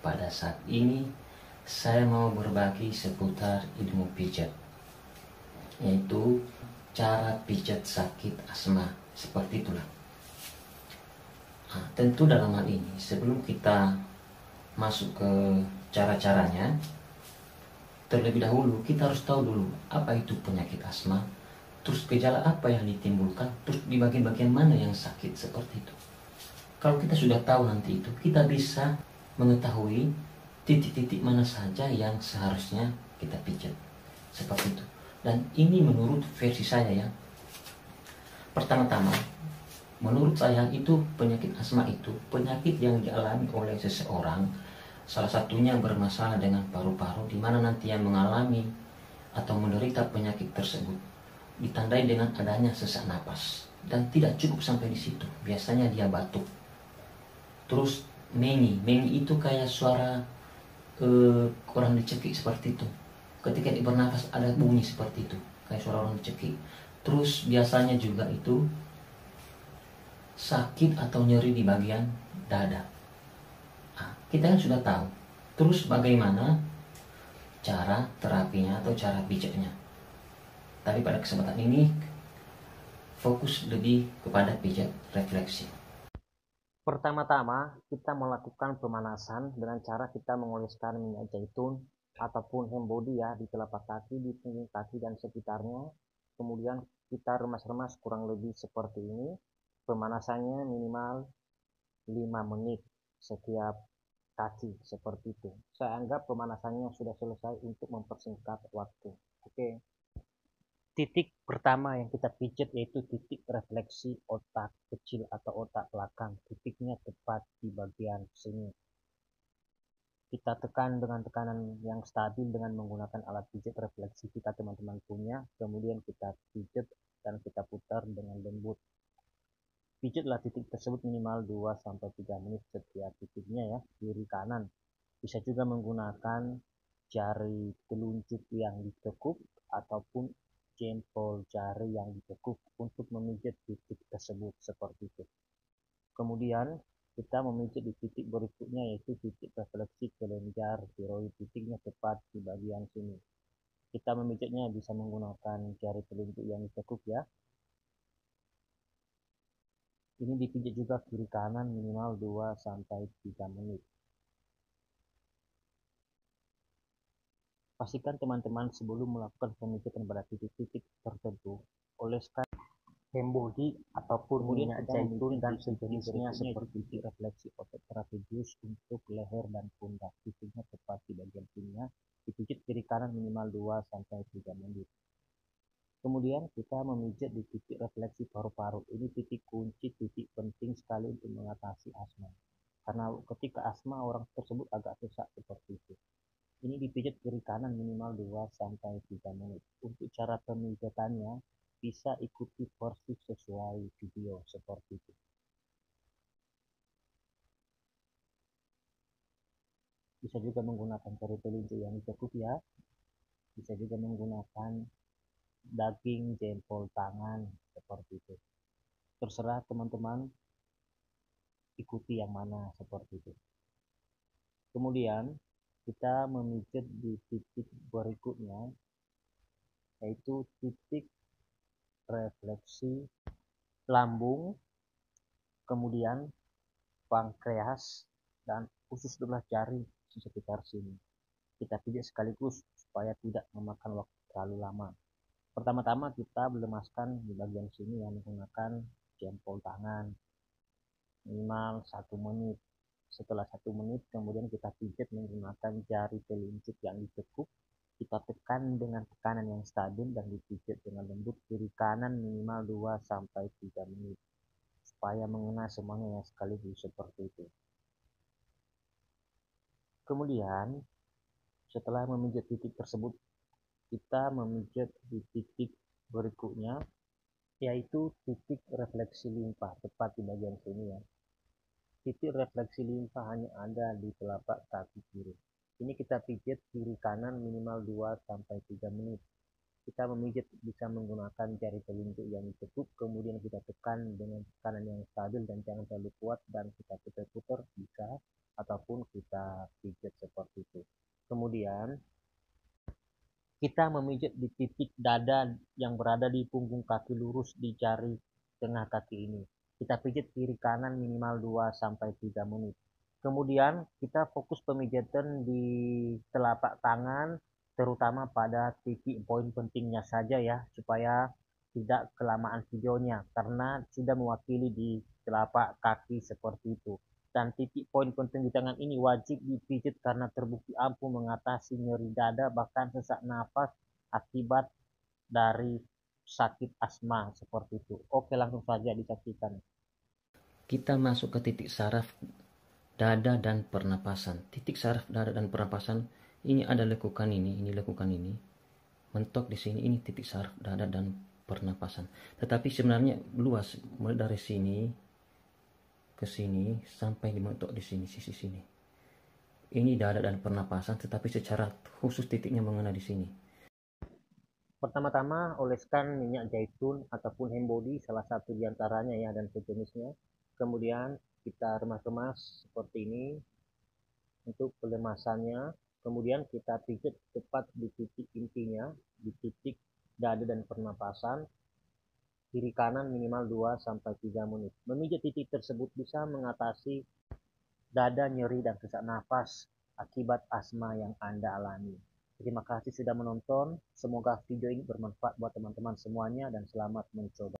Pada saat ini saya mau berbagi seputar ilmu pijat, yaitu cara pijat sakit asma. Seperti itulah. Tentu dalam hal ini sebelum kita masuk ke cara-caranya, terlebih dahulu kita harus tahu dulu apa itu penyakit asma, terus gejala apa yang ditimbulkan, terus di bagian-bagian mana yang sakit, seperti itu. Kalau kita sudah tahu nanti itu, kita bisa mengetahui titik-titik mana saja yang seharusnya kita pijat, seperti itu. Dan ini menurut versi saya ya. Pertama-tama, menurut saya itu penyakit asma itu penyakit yang dialami oleh seseorang, salah satunya bermasalah dengan paru-paru, di mana nanti yang mengalami atau menderita penyakit tersebut ditandai dengan adanya sesak napas, dan tidak cukup sampai di situ. Biasanya dia batuk, terus mengi itu kayak suara orang dicekik, seperti itu. Ketika dia bernafas ada bunyi seperti itu, kayak suara orang dicekik. Terus biasanya juga itu sakit atau nyeri di bagian dada. Kita kan sudah tahu. Terus bagaimana cara terapinya atau cara pijatnya? Tapi pada kesempatan ini fokus lebih kepada pijat refleksi. Pertama-tama kita melakukan pemanasan dengan cara kita mengoleskan minyak zaitun ataupun hembody ya di telapak kaki, di punggung kaki dan sekitarnya. Kemudian kita remas-remas kurang lebih seperti ini. Pemanasannya minimal 5 menit setiap kaki, seperti itu. Saya anggap pemanasannya sudah selesai untuk mempersingkat waktu. Oke. Titik pertama yang kita pijat yaitu titik refleksi otak kecil atau otak belakang. Titiknya tepat di bagian sini. Kita tekan dengan tekanan yang stabil dengan menggunakan alat pijat refleksi kita teman-teman punya. Kemudian kita pijat dan kita putar dengan lembut. Pijatlah titik tersebut minimal 2-3 menit setiap titiknya ya, kiri kanan. Bisa juga menggunakan jari telunjuk yang ditekuk ataupun jempol jari yang ditekuk untuk memijat titik tersebut, seperti itu. Kemudian kita memijat di titik berikutnya yaitu titik refleksi kelenjar tiroid. Titiknya tepat di bagian sini. Kita memijatnya bisa menggunakan jari telunjuk yang ditekuk ya. Ini dipijat juga kiri kanan minimal 2-3 menit. Pastikan teman-teman sebelum melakukan pemijatan pada titik-titik tertentu, oleskan hembody ataupun minyak zaitun dan sejenisnya seperti titik refleksi otot trapezius untuk leher dan pundak. Titiknya tepat di bagian sini ya. Dipijat kiri kanan minimal 2-3 menit. Kemudian kita memijat di titik refleksi paru-paru. Ini titik kunci, titik penting sekali untuk mengatasi asma. Karena ketika asma orang tersebut agak sesak seperti itu. Ini dipijat kiri kanan minimal 2-3 menit. Untuk cara pemijatannya bisa ikuti persis sesuai video seperti itu. Bisa juga menggunakan jari telunjuk yang ditekuk ya. Bisa juga menggunakan daging jempol tangan seperti itu. Terserah teman-teman ikuti yang mana, seperti itu. Kemudian kita memijat di titik berikutnya yaitu titik refleksi lambung, kemudian pankreas dan usus sebelah jari di sekitar sini. Kita pijat sekaligus supaya tidak memakan waktu terlalu lama. Pertama-tama kita melemaskan di bagian sini yang menggunakan jempol tangan minimal 1 menit. Setelah 1 menit kemudian kita pijat menggunakan jari telunjuk yang ditekuk. Kita tekan dengan tekanan yang stabil dan dipijat dengan lembut kiri kanan minimal 2-3 menit supaya mengena semuanya yang sekaligus, seperti itu. Kemudian setelah memijat titik tersebut, kita memijat di titik berikutnya yaitu titik refleksi limpa, tepat di bagian sini ya. Titik refleksi limpa hanya ada di telapak kaki kiri. Ini kita pijat kiri kanan minimal 2-3 menit. kita memijat bisa menggunakan jari telunjuk yang ditekuk, kemudian kita tekan dengan tekanan yang stabil dan jangan terlalu kuat, dan kita putar-putar bisa, ataupun kita pijat seperti itu. Kemudian kita memijat di titik dada yang berada di punggung kaki lurus di jari tengah kaki ini. Kita pijat kiri kanan minimal 2-3 menit. Kemudian kita fokus pemijatan di telapak tangan, terutama pada titik poin pentingnya saja ya, supaya tidak kelamaan videonya, karena sudah mewakili di telapak kaki seperti itu. Dan titik poin penting di tangan ini wajib dipijat karena terbukti ampuh mengatasi nyeri dada bahkan sesak nafas akibat dari sakit asma seperti itu. Oke, langsung saja disaksikan. Kita masuk ke titik saraf dada dan pernapasan. Titik saraf dada dan pernapasan ini ada lekukan ini lekukan ini. Mentok di sini, ini titik saraf dada dan pernapasan. Tetapi sebenarnya luas, mulai dari sini ke sini sampai dimentok di sini, sisi sini. Ini dada dan pernapasan, tetapi secara khusus titiknya mengena di sini. Pertama-tama oleskan minyak zaitun ataupun hembody, salah satu diantaranya ya, dan sejenisnya. Kemudian kita remas-remas seperti ini untuk pelemasannya. Kemudian kita pijat tepat di titik intinya, di titik dada dan pernapasan. Kiri kanan minimal 2-3 menit. Memijat titik tersebut bisa mengatasi dada nyeri dan sesak nafas akibat asma yang Anda alami. Terima kasih sudah menonton. Semoga video ini bermanfaat buat teman-teman semuanya dan selamat mencoba.